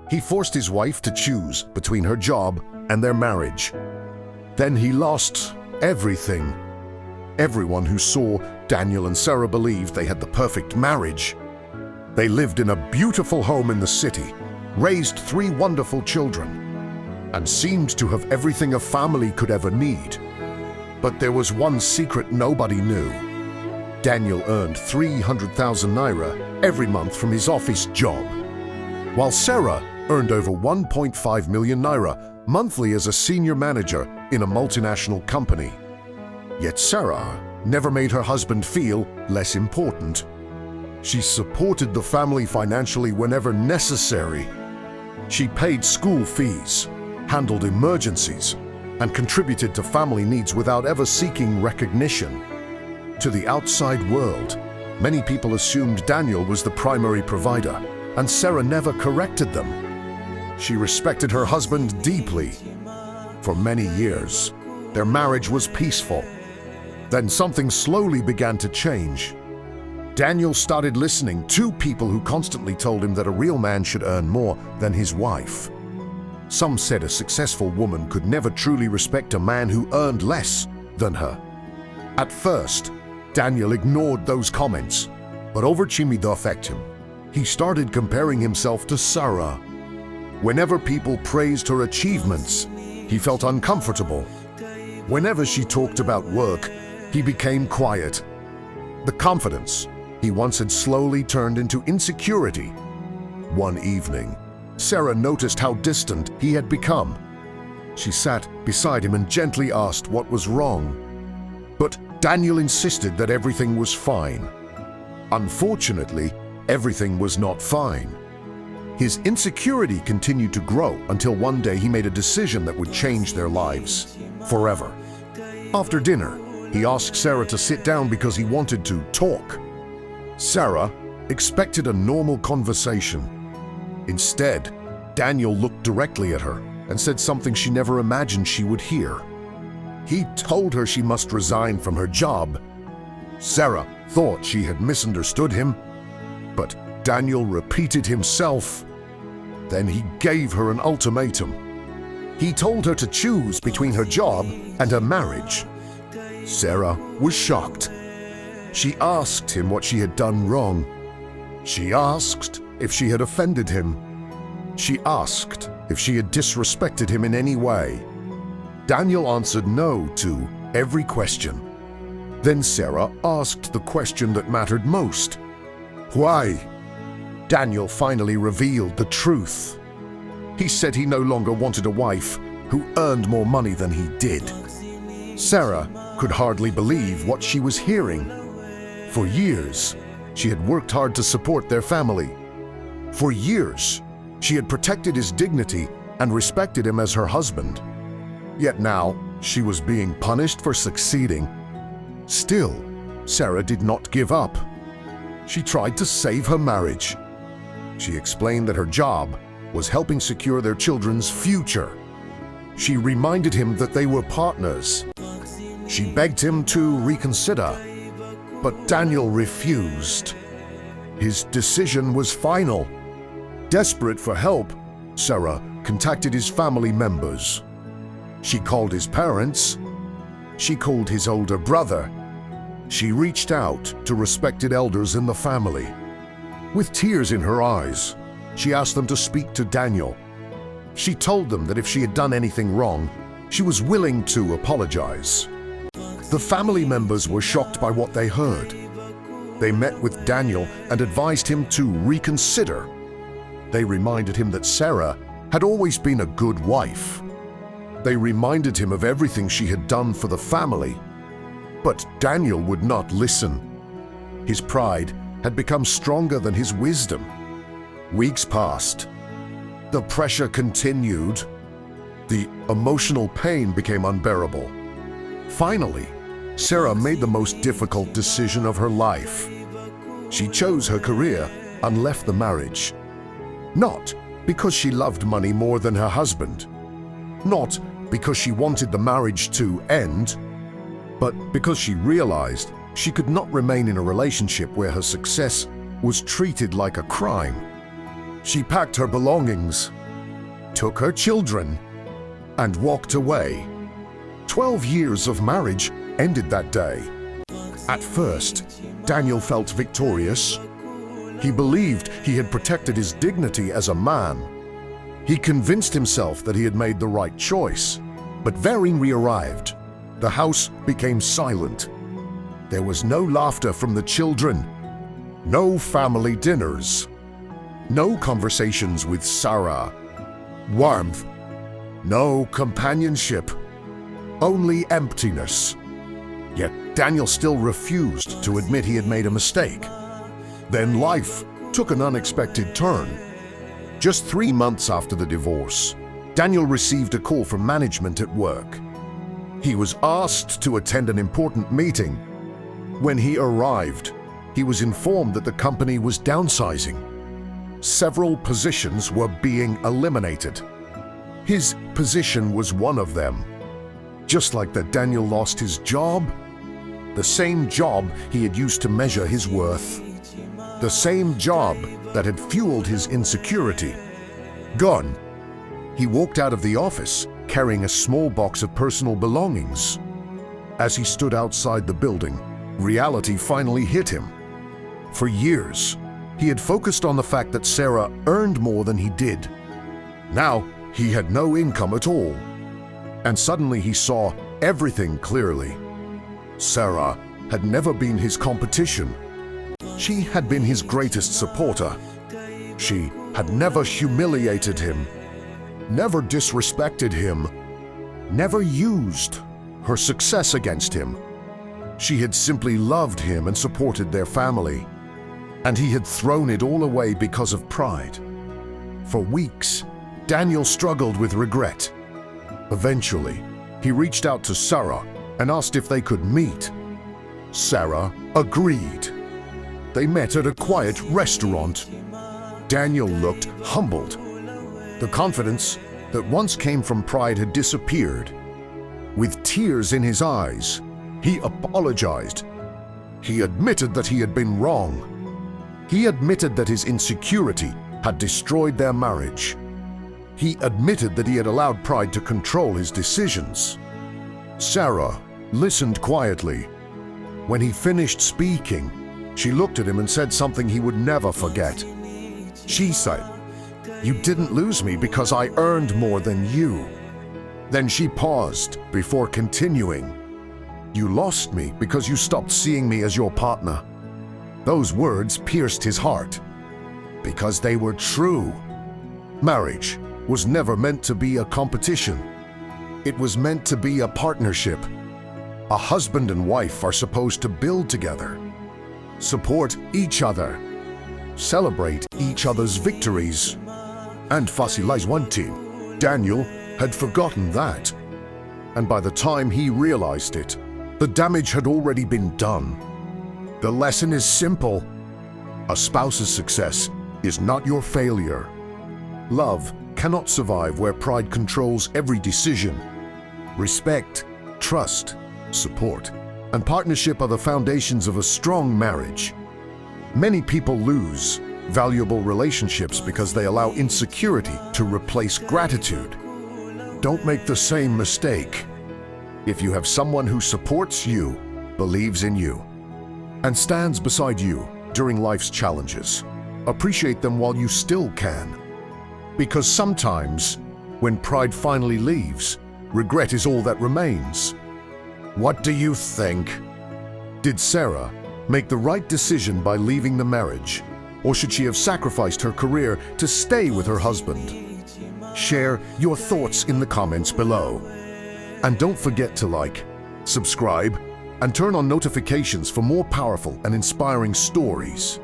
He forced his wife to choose between her job and their marriage. Then he lost everything. Everyone who saw Daniel and Sarah believed they had the perfect marriage. They lived in a beautiful home in the city, raised 3 wonderful children, and seemed to have everything a family could ever need. But there was one secret nobody knew. Daniel earned 300,000 naira every month from his office job, while Sarah earned over 1.5 million naira monthly as a senior manager in a multinational company. Yet Sarah never made her husband feel less important. She supported the family financially whenever necessary. She paid school fees, handled emergencies, and contributed to family needs without ever seeking recognition. To the outside world, many people assumed Daniel was the primary provider, and Sarah never corrected them. She respected her husband deeply. For many years, their marriage was peaceful. Then something slowly began to change. Daniel started listening to people who constantly told him that a real man should earn more than his wife. Some said a successful woman could never truly respect a man who earned less than her. At first, Daniel ignored those comments, but over time to affect him. He started comparing himself to Sarah. Whenever people praised her achievements, he felt uncomfortable. Whenever she talked about work, he became quiet. The confidence he once had slowly turned into insecurity. One evening, Sarah noticed how distant he had become. She sat beside him and gently asked what was wrong. But Daniel insisted that everything was fine. Unfortunately, everything was not fine. His insecurity continued to grow until one day he made a decision that would change their lives forever. After dinner, he asked Sarah to sit down because he wanted to talk. Sarah expected a normal conversation. Instead, Daniel looked directly at her and said something she never imagined she would hear. He told her she must resign from her job. Sarah thought she had misunderstood him, but Daniel repeated himself. Then he gave her an ultimatum. He told her to choose between her job and her marriage. Sarah was shocked. She asked him what she had done wrong. She asked if she had offended him. She asked if she had disrespected him in any way. Daniel answered no to every question. Then Sarah asked the question that mattered most. Why? Daniel finally revealed the truth. He said he no longer wanted a wife who earned more money than he did. Sarah could hardly believe what she was hearing. For years, she had worked hard to support their family. For years, she had protected his dignity and respected him as her husband. Yet now, she was being punished for succeeding. Still, Sarah did not give up. She tried to save her marriage. She explained that her job was helping secure their children's future. She reminded him that they were partners. She begged him to reconsider, but Daniel refused. His decision was final. Desperate for help, Sarah contacted his family members. She called his parents. She called his older brother. She reached out to respected elders in the family. With tears in her eyes, she asked them to speak to Daniel. She told them that if she had done anything wrong, she was willing to apologize. The family members were shocked by what they heard. They met with Daniel and advised him to reconsider. They reminded him that Sarah had always been a good wife. They reminded him of everything she had done for the family. But Daniel would not listen. His pride had become stronger than his wisdom. Weeks passed. The pressure continued. The emotional pain became unbearable. Finally, Sarah made the most difficult decision of her life. She chose her career and left the marriage. Not because she loved money more than her husband. Not because she wanted the marriage to end, but because she realized she could not remain in a relationship where her success was treated like a crime. She packed her belongings, took her children, and walked away. 12 years of marriage ended that day. At first, Daniel felt victorious. He believed he had protected his dignity as a man. He convinced himself that he had made the right choice. But Vereen arrived. The house became silent. There was no laughter from the children, no family dinners, no conversations with Sarah, warmth, no companionship, only emptiness. Yet Daniel still refused to admit he had made a mistake. Then life took an unexpected turn. Just 3 months after the divorce, Daniel received a call from management at work. He was asked to attend an important meeting. When he arrived, he was informed that the company was downsizing. Several positions were being eliminated. His position was one of them. Just like that, Daniel lost his job, the same job he had used to measure his worth, the same job that had fueled his insecurity. Gone. He walked out of the office carrying a small box of personal belongings. As he stood outside the building, reality finally hit him. For years, he had focused on the fact that Sarah earned more than he did. Now, he had no income at all. And suddenly he saw everything clearly. Sarah had never been his competition. She had been his greatest supporter. She had never humiliated him, never disrespected him, never used her success against him. She had simply loved him and supported their family. And he had thrown it all away because of pride. For weeks, Daniel struggled with regret. Eventually, he reached out to Sarah and asked if they could meet. Sarah agreed. They met at a quiet restaurant. Daniel looked humbled. The confidence that once came from pride had disappeared. With tears in his eyes, he apologized. He admitted that he had been wrong. He admitted that his insecurity had destroyed their marriage. He admitted that he had allowed pride to control his decisions. Sarah listened quietly. When he finished speaking, she looked at him and said something he would never forget. She said, "You didn't lose me because I earned more than you." Then she paused before continuing, "You lost me because you stopped seeing me as your partner." Those words pierced his heart because they were true. Marriage was never meant to be a competition. It was meant to be a partnership. A husband and wife are supposed to build together, support each other, celebrate each other's victories, and facilize one team. Daniel had forgotten that, and by the time he realized it, the damage had already been done. The lesson is simple. A spouse's success is not your failure. Love cannot survive where pride controls every decision. Respect, trust, support, and partnership are the foundations of a strong marriage. Many people lose valuable relationships because they allow insecurity to replace gratitude. Don't make the same mistake. If you have someone who supports you, believes in you, and stands beside you during life's challenges, appreciate them while you still can. Because sometimes, when pride finally leaves, regret is all that remains. What do you think? Did Sarah make the right decision by leaving the marriage, or should she have sacrificed her career to stay with her husband? Share your thoughts in the comments below. And don't forget to like, subscribe, and turn on notifications for more powerful and inspiring stories.